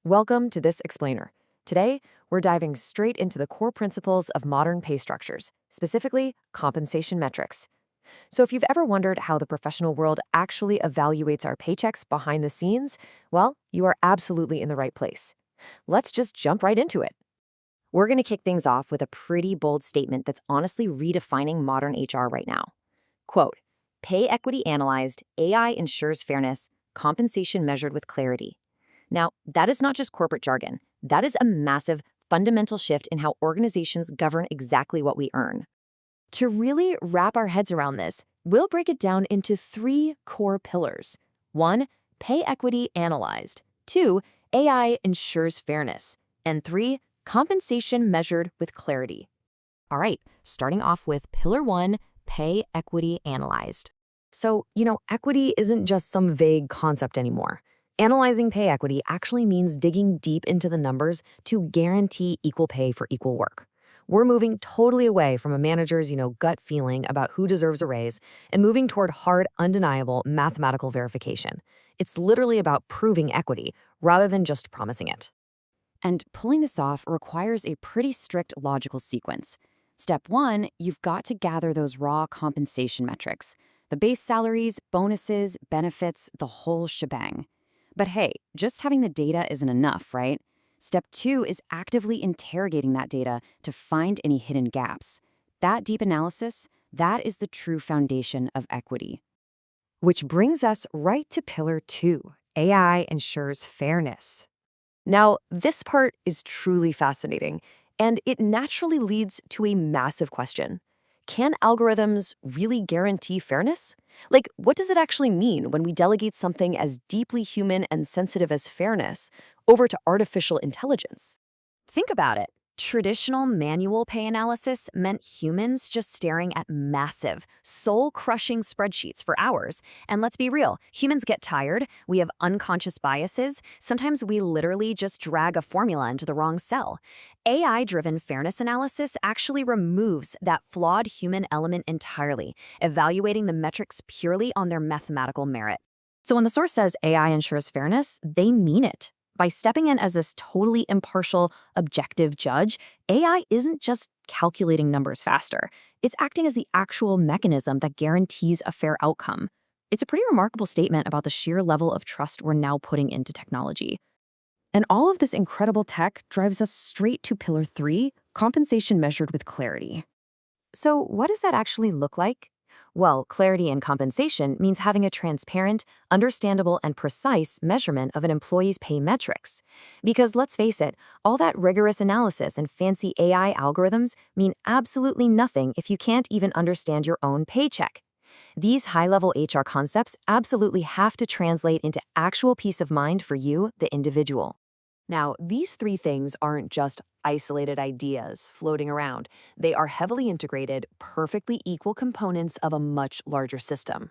Welcome to this explainer. Today, we're diving straight into the core principles of modern pay structures, specifically compensation metrics. So if you've ever wondered how the professional world actually evaluates our paychecks behind the scenes, well, you are absolutely in the right place. Let's just jump right into it. We're going to kick things off with a pretty bold statement that's honestly redefining modern HR right now. Quote, "Pay equity analyzed, AI ensures fairness, compensation measured with clarity." Now, that is not just corporate jargon. That is a massive, fundamental shift in how organizations govern exactly what we earn. To really wrap our heads around this, we'll break it down into three core pillars. 1. Pay equity analyzed. 2. AI ensures fairness. And 3. Compensation measured with clarity. All right, starting off with pillar 1, pay equity analyzed. So, equity isn't just some vague concept anymore. Analyzing pay equity actually means digging deep into the numbers to guarantee equal pay for equal work. We're moving totally away from a manager's, gut feeling about who deserves a raise and moving toward hard, undeniable mathematical verification. It's literally about proving equity rather than just promising it. And pulling this off requires a pretty strict logical sequence. Step 1, you've got to gather those raw compensation metrics, the base salaries, bonuses, benefits, the whole shebang. But hey, just having the data isn't enough, right? Step 2 is actively interrogating that data to find any hidden gaps. That deep analysis, that is the true foundation of equity. Which brings us right to pillar 2, AI ensures fairness. Now, this part is truly fascinating, and it naturally leads to a massive question. Can algorithms really guarantee fairness? Like, what does it actually mean when we delegate something as deeply human and sensitive as fairness over to artificial intelligence? Think about it. Traditional manual pay analysis meant humans just staring at massive, soul-crushing spreadsheets for hours. And let's be real, humans get tired, we have unconscious biases, sometimes we literally just drag a formula into the wrong cell. AI-driven fairness analysis actually removes that flawed human element entirely, evaluating the metrics purely on their mathematical merit. So when the source says AI ensures fairness, they mean it. By stepping in as this totally impartial, objective judge, AI isn't just calculating numbers faster. It's acting as the actual mechanism that guarantees a fair outcome. It's a pretty remarkable statement about the sheer level of trust we're now putting into technology. And all of this incredible tech drives us straight to pillar 3, compensation measured with clarity. So what does that actually look like? Well, clarity in compensation means having a transparent, understandable, and precise measurement of an employee's pay metrics. Because let's face it, all that rigorous analysis and fancy AI algorithms mean absolutely nothing if you can't even understand your own paycheck. These high-level HR concepts absolutely have to translate into actual peace of mind for you, the individual. Now, these three things aren't just isolated ideas floating around. They are heavily integrated, perfectly equal components of a much larger system.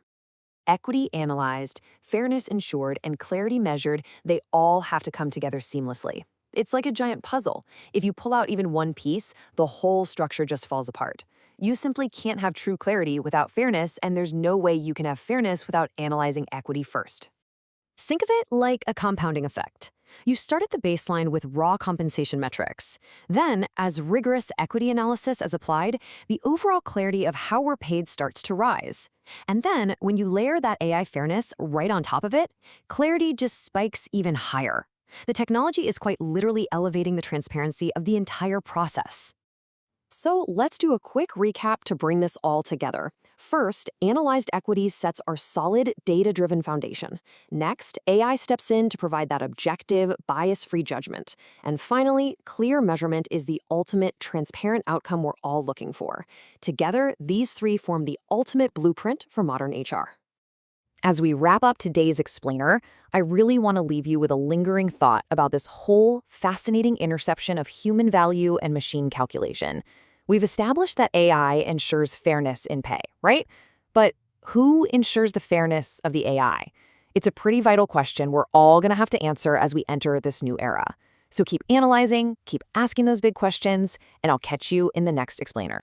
Equity analyzed, fairness ensured, and clarity measured, they all have to come together seamlessly. It's like a giant puzzle. If you pull out even one piece, the whole structure just falls apart. You simply can't have true clarity without fairness, and there's no way you can have fairness without analyzing equity first. Think of it like a compounding effect. You start at the baseline with raw compensation metrics. Then, as rigorous equity analysis is applied, the overall clarity of how we're paid starts to rise. And then, when you layer that AI fairness right on top of it, clarity just spikes even higher. The technology is quite literally elevating the transparency of the entire process. So let's do a quick recap to bring this all together. First, analyzed equities sets our solid, data-driven foundation. Next, AI steps in to provide that objective, bias-free judgment. And finally, clear measurement is the ultimate, transparent outcome we're all looking for. Together, these three form the ultimate blueprint for modern HR. As we wrap up today's explainer, I really want to leave you with a lingering thought about this whole fascinating intersection of human value and machine calculation. We've established that AI ensures fairness in pay, right? But who ensures the fairness of the AI? It's a pretty vital question we're all going to have to answer as we enter this new era. So keep analyzing, keep asking those big questions, and I'll catch you in the next explainer.